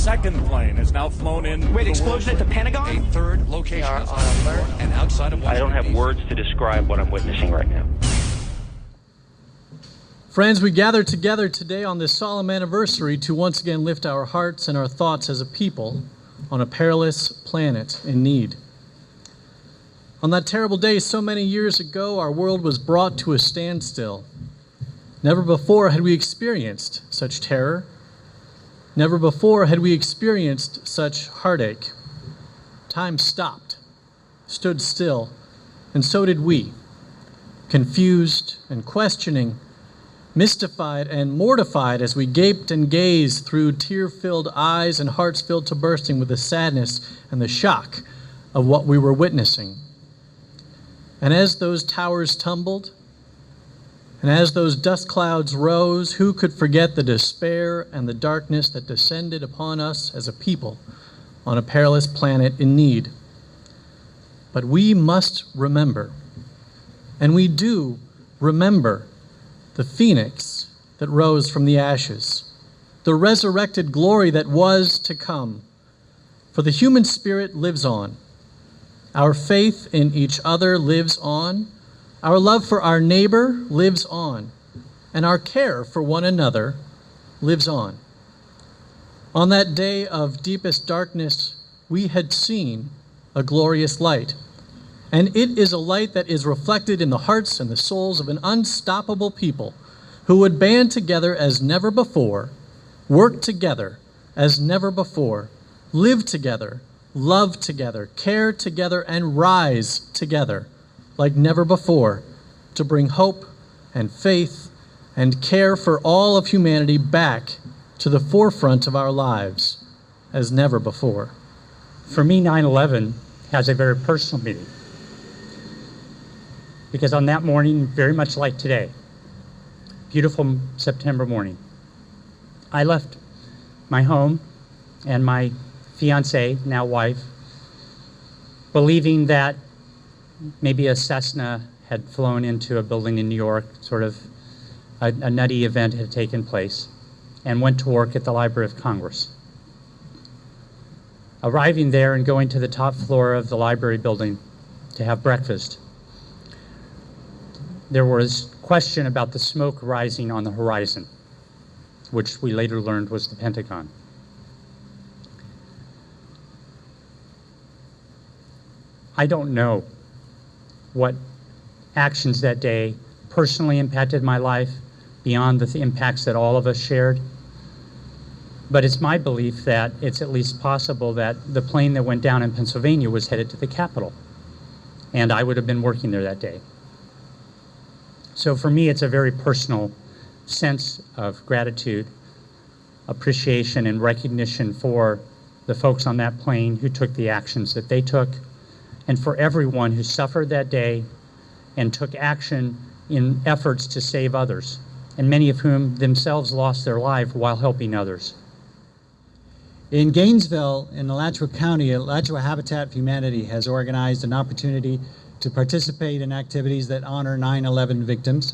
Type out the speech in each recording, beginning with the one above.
second plane has now flown in. Wait, explosion at the Pentagon? A third location is on alert and outside of Washington, I don't have words to describe what I'm witnessing right now. Friends, we gather together today on this solemn anniversary to once again lift our hearts and our thoughts as a people on a perilous planet in need. On that terrible day so many years ago, our world was brought to a standstill. Never before had we experienced such terror. Never before had we experienced such heartache. Time stopped, stood still, and so did we, confused and questioning, mystified and mortified as we gaped and gazed through tear-filled eyes and hearts filled to bursting with the sadness and the shock of what we were witnessing. And as those towers tumbled, and as those dust clouds rose, who could forget the despair and the darkness that descended upon us as a people on a perilous planet in need? But we must remember, and we do remember, the phoenix that rose from the ashes, the resurrected glory that was to come. For the human spirit lives on. Our faith in each other lives on. Our love for our neighbor lives on, and our care for one another lives on. On that day of deepest darkness, we had seen a glorious light, and it is a light that is reflected in the hearts and the souls of an unstoppable people who would band together as never before, work together as never before, live together, love together, care together, and rise together like never before, to bring hope and faith and care for all of humanity back to the forefront of our lives as never before. For me, 9/11 has a very personal meaning, because on that morning, very much like today, beautiful September morning, I left my home and my fiancée, now wife, believing that maybe a Cessna had flown into a building in New York, sort of a nutty event had taken place, and went to work at the Library of Congress. Arriving there and going to the top floor of the library building to have breakfast, there was question about the smoke rising on the horizon, which we later learned was the Pentagon. I don't know what actions that day personally impacted my life beyond the impacts that all of us shared. But it's my belief that it's at least possible that the plane that went down in Pennsylvania was headed to the Capitol, and I would have been working there that day. So for me, it's a very personal sense of gratitude, appreciation, and recognition for the folks on that plane who took the actions that they took, and for everyone who suffered that day and took action in efforts to save others, and many of whom themselves lost their life while helping others. In Gainesville, in Alachua County, Alachua Habitat for Humanity has organized an opportunity to participate in activities that honor 9/11 victims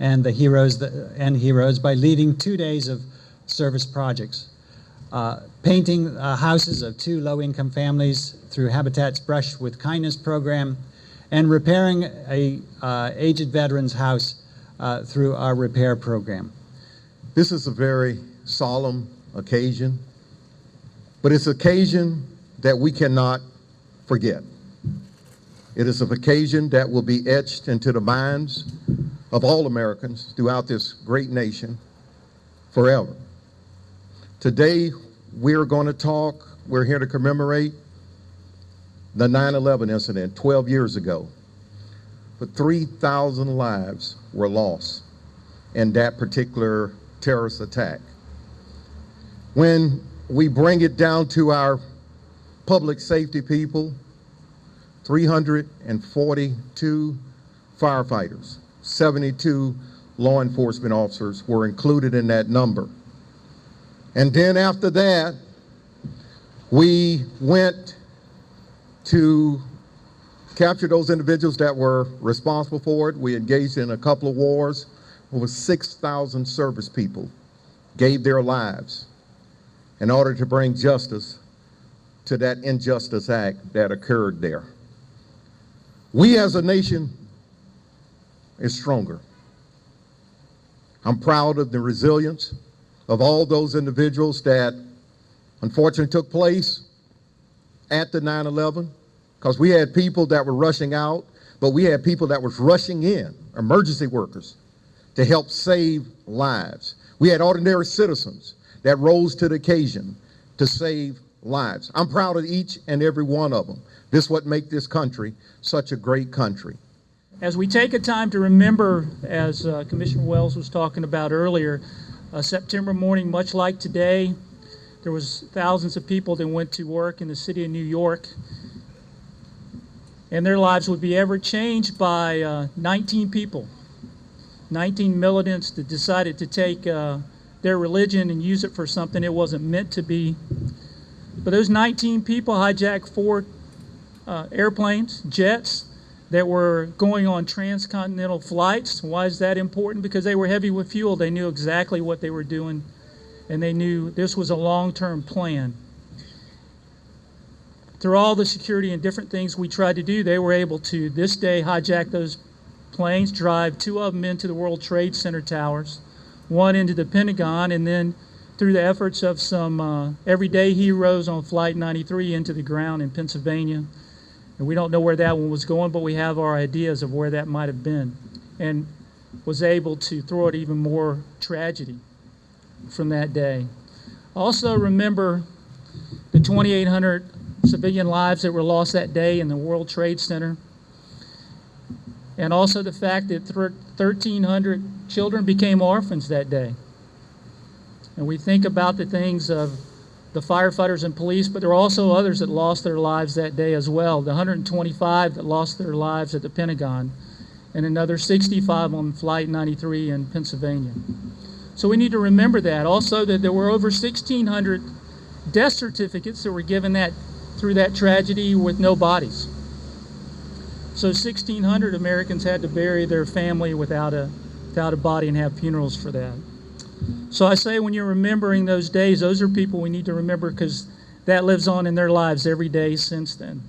and the heroes by leading 2 days of service projects. Painting houses of 2 low-income families through Habitat's Brush with Kindness program, and repairing a aged veteran's house through our repair program. This is a very solemn occasion, but it's an occasion that we cannot forget. It is an occasion that will be etched into the minds of all Americans throughout this great nation forever. Today, we're going to talk, we're here to commemorate the 9/11 incident 12 years ago. But 3,000 lives were lost in that particular terrorist attack. When we bring it down to our public safety people, 342 firefighters, 72 law enforcement officers were included in that number. And then after that, we went to capture those individuals that were responsible for it. We engaged in a couple of wars. Over 6,000 service people gave their lives. in order to bring justice to that injustice act that occurred there. We as a nation is stronger. I'm proud of the resilience of all those individuals that unfortunately took place at the 9/11, because we had people that were rushing out, but we had people that was rushing in, emergency workers, to help save lives. We had ordinary citizens that rose to the occasion to save lives. I'm proud of each and every one of them. This is what makes this country such a great country. As we take a time to remember, as Commissioner Wells was talking about earlier, a September morning much like today, there was thousands of people that went to work in the city of New York, and their lives would be ever changed by 19 people, 19 militants that decided to take their religion and use it for something it wasn't meant to be. But those 19 people hijacked 4 airplanes, jets, that were going on transcontinental flights. Why is that important? Because they were heavy with fuel. They knew exactly what they were doing, and they knew this was a long-term plan. Through all the security and different things we tried to do, they were able to, this day, hijack those planes, drive 2 of them into the World Trade Center towers, 1 into the Pentagon, and then through the efforts of some everyday heroes on Flight 93 into the ground in Pennsylvania. And we don't know where that one was going, but we have our ideas of where that might have been, and was able to throw out even more tragedy from that day. Also remember the 2,800 civilian lives that were lost that day in the World Trade Center, and also the fact that 1,300 children became orphans that day. And we think about the things of the firefighters and police, but there were also others that lost their lives that day as well. The 125 that lost their lives at the Pentagon, and another 65 on Flight 93 in Pennsylvania. So we need to remember that. Also that there were over 1,600 death certificates that were given through that tragedy with no bodies. So 1,600 Americans had to bury their family without a body and have funerals for that. So I say when you're remembering those days, those are people we need to remember, because that lives on in their lives every day since then.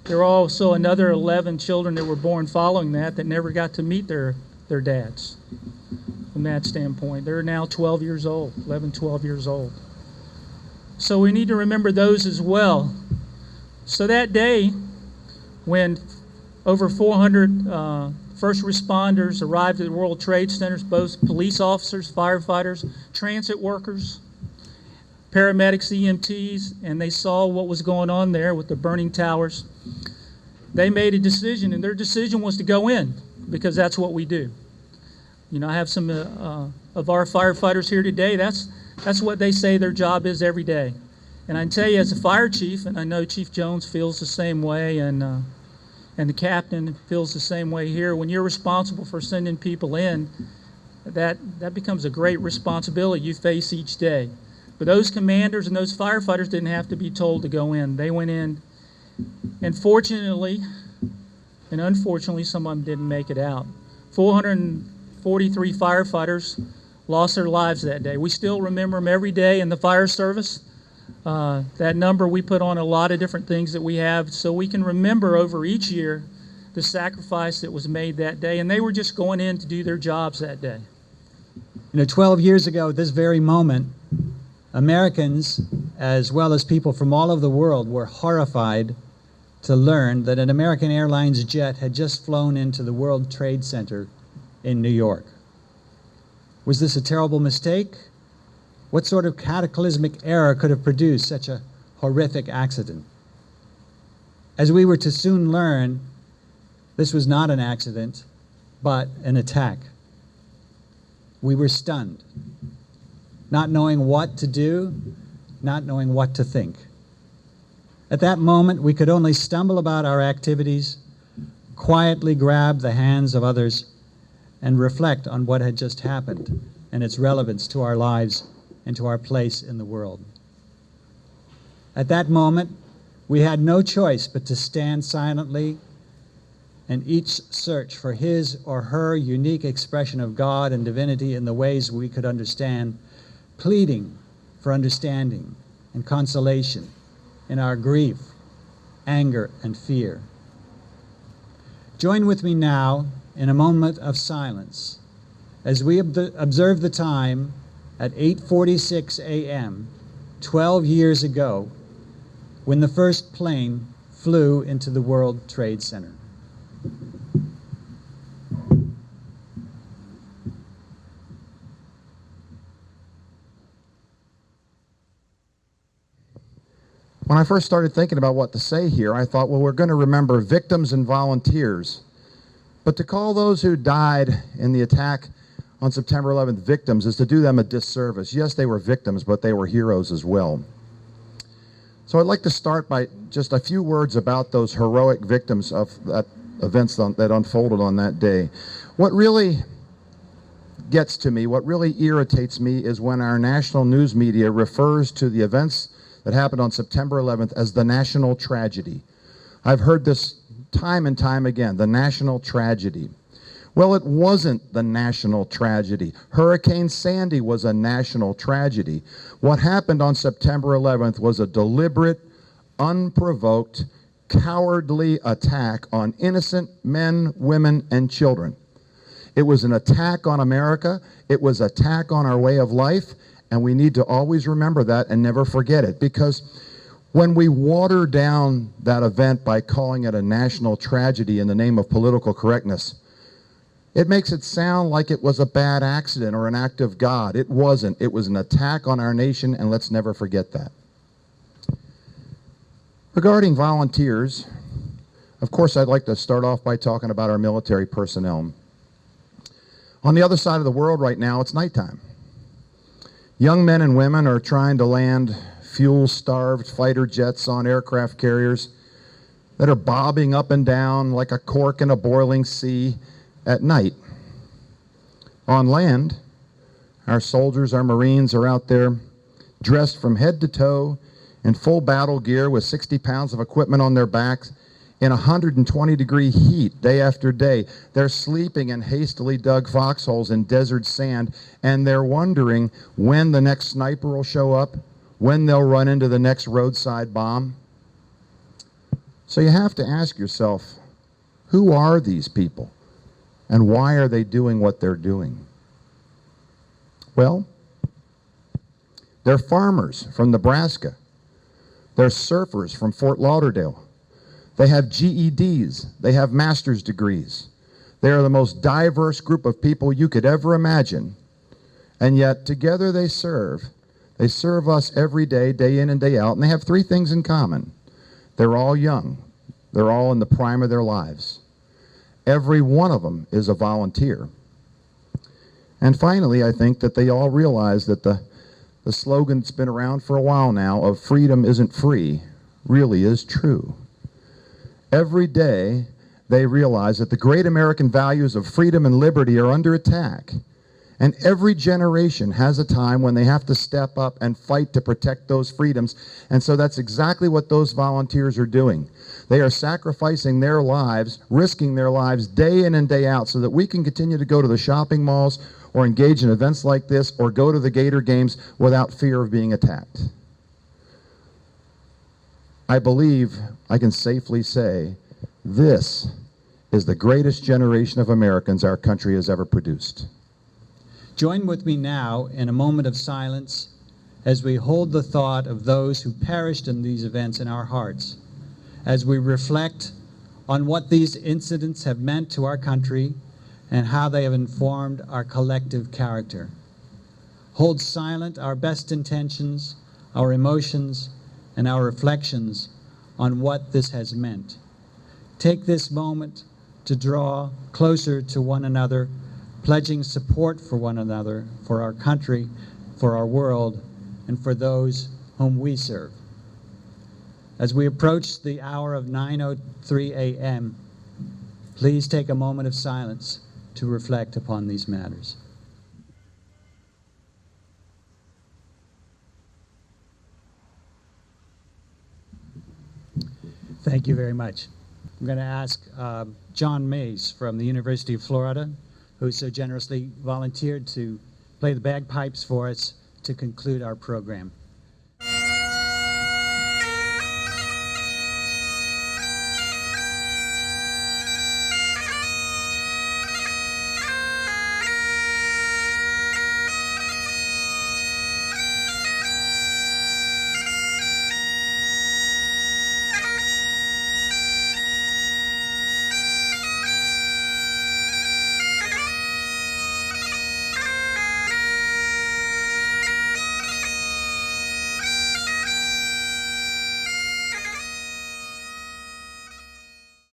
There are also another 11 children that were born following that never got to meet their dads from that standpoint. They're now 12 years old, 11, 12 years old. So we need to remember those as well. So that day when over 400 first responders arrived at the World Trade Centers, both police officers, firefighters, transit workers, paramedics, EMTs, and they saw what was going on there with the burning towers. They made a decision, and their decision was to go in, because that's what we do. You know, I have some of our firefighters here today. That's what they say their job is every day. And I can tell you, as a fire chief, and I know Chief Jones feels the same way, and the captain feels the same way here. When you're responsible for sending people in, that becomes a great responsibility you face each day. But those commanders and those firefighters didn't have to be told to go in. They went in, and fortunately and unfortunately, some of them didn't make it out. 443 firefighters lost their lives that day. We still remember them every day in the fire service. That number, we put on a lot of different things that we have so we can remember over each year the sacrifice that was made that day, and they were just going in to do their jobs that day. You know, 12 years ago, at this very moment, Americans, as well as people from all over the world, were horrified to learn that an American Airlines jet had just flown into the World Trade Center in New York. Was this a terrible mistake? What sort of cataclysmic error could have produced such a horrific accident? As we were to soon learn, this was not an accident, but an attack. We were stunned, not knowing what to do, not knowing what to think. At that moment, we could only stumble about our activities, quietly grab the hands of others, and reflect on what had just happened and its relevance to our lives and to our place in the world. At that moment, we had no choice but to stand silently and each search for his or her unique expression of God and divinity in the ways we could understand, pleading for understanding, and consolation in our grief, anger, and fear. Join with me now in a moment of silence as we observe the time at 8:46 a.m., 12 years ago, when the first plane flew into the World Trade Center. When I first started thinking about what to say here, I thought, well, we're going to remember victims and volunteers. But to call those who died in the attack on September 11th victims is to do them a disservice. Yes, they were victims, but they were heroes as well. So I'd like to start by just a few words about those heroic victims of that events that unfolded on that day. What really gets to me, what really irritates me, is when our national news media refers to the events that happened on September 11th as the national tragedy. I've heard this time and time again, the national tragedy. Well, it wasn't the national tragedy. Hurricane Sandy was a national tragedy. What happened on September 11th was a deliberate, unprovoked, cowardly attack on innocent men, women, and children. It was an attack on America. It was an attack on our way of life. And we need to always remember that and never forget it, because when we water down that event by calling it a national tragedy in the name of political correctness, it makes it sound like it was a bad accident or an act of God. It wasn't. It was an attack on our nation, and let's never forget that. Regarding volunteers, of course, I'd like to start off by talking about our military personnel. On the other side of the world right now, it's nighttime. Young men and women are trying to land fuel-starved fighter jets on aircraft carriers that are bobbing up and down like a cork in a boiling sea at night. On land, our soldiers, our Marines are out there dressed from head to toe in full battle gear with 60 pounds of equipment on their backs in 120-degree heat day after day. They're sleeping in hastily dug foxholes in desert sand, and they're wondering when the next sniper will show up, when they'll run into the next roadside bomb. So you have to ask yourself, who are these people, and why are they doing what they're doing? Well, they're farmers from Nebraska. They're surfers from Fort Lauderdale. They have GEDs. They have master's degrees. They are the most diverse group of people you could ever imagine. And yet, together they serve. They serve us every day, day in and day out, and they have three things in common. They're all young. They're all in the prime of their lives. Every one of them is a volunteer. And finally, I think that they all realize that the slogan that's been around for a while now of freedom isn't free really is true. Every day, they realize that the great American values of freedom and liberty are under attack. And every generation has a time when they have to step up and fight to protect those freedoms. And so that's exactly what those volunteers are doing. They are sacrificing their lives, risking their lives day in and day out so that we can continue to go to the shopping malls or engage in events like this or go to the Gator games without fear of being attacked. I believe I can safely say this is the greatest generation of Americans our country has ever produced. Join with me now in a moment of silence as we hold the thought of those who perished in these events in our hearts, as we reflect on what these incidents have meant to our country and how they have informed our collective character. Hold silent our best intentions, our emotions, and our reflections on what this has meant. Take this moment to draw closer to one another, pledging support for one another, for our country, for our world, and for those whom we serve. As we approach the hour of 9:03 a.m., please take a moment of silence to reflect upon these matters. Thank you very much. I'm going to ask John Mays from the University of Florida, who so generously volunteered to play the bagpipes for us to conclude our program.